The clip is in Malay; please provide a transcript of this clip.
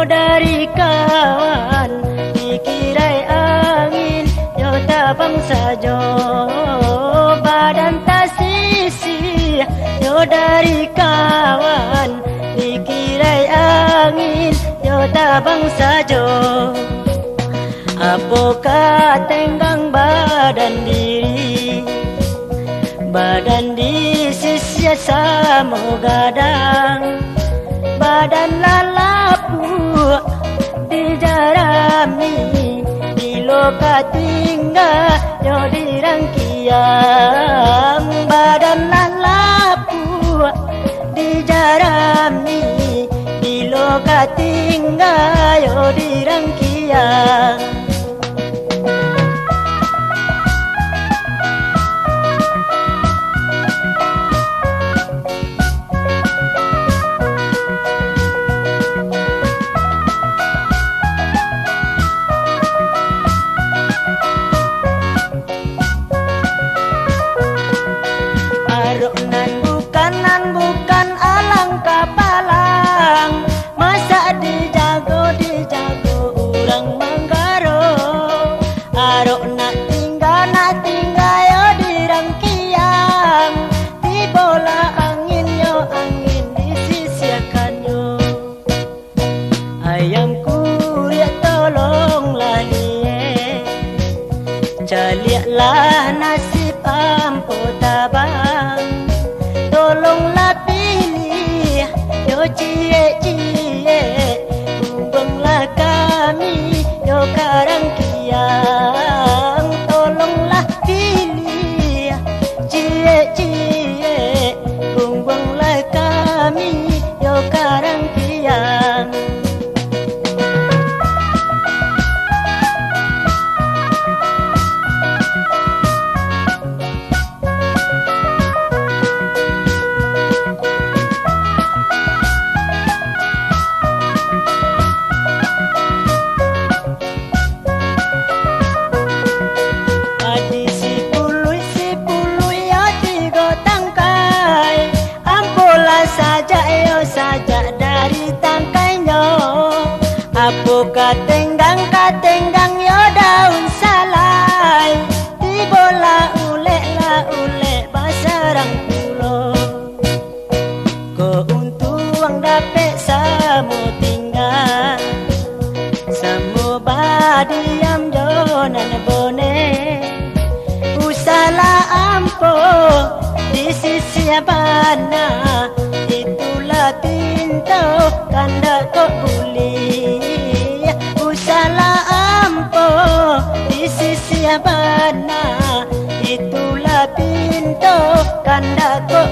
dari kawan dikirai angin yo tabang sajo badan tak sisi yo dari kawan dikirai angin yo tabang sajo apokah tenggang badan diri badan di sisi sama gadang badan lalapu di jarami di loka tinggal yo di rangkiang badan lalapu di jarami di loka tinggal yo di rangkiang bukan alangkah palang masa dijago urang manggaro arok nak tinggal yo di rangkiang di bola angin di sisiakan yo ayamku ya tolonglah nie caliaklah nasib ampo tabang tolonglah pilih yo cie hubunglah kami yo karang kiang tolonglah pilih cie hubunglah kami yo karang kiang saja dari tangkainya apokah tenggang yo daun salai di bola ule basarang pulo ko untuang dapet samo tinggal samo badiam jonan bone usala ampo di sisi abana itulah pintu kanda kok buli usala ampo di sisi abana itulah pintu kanda kok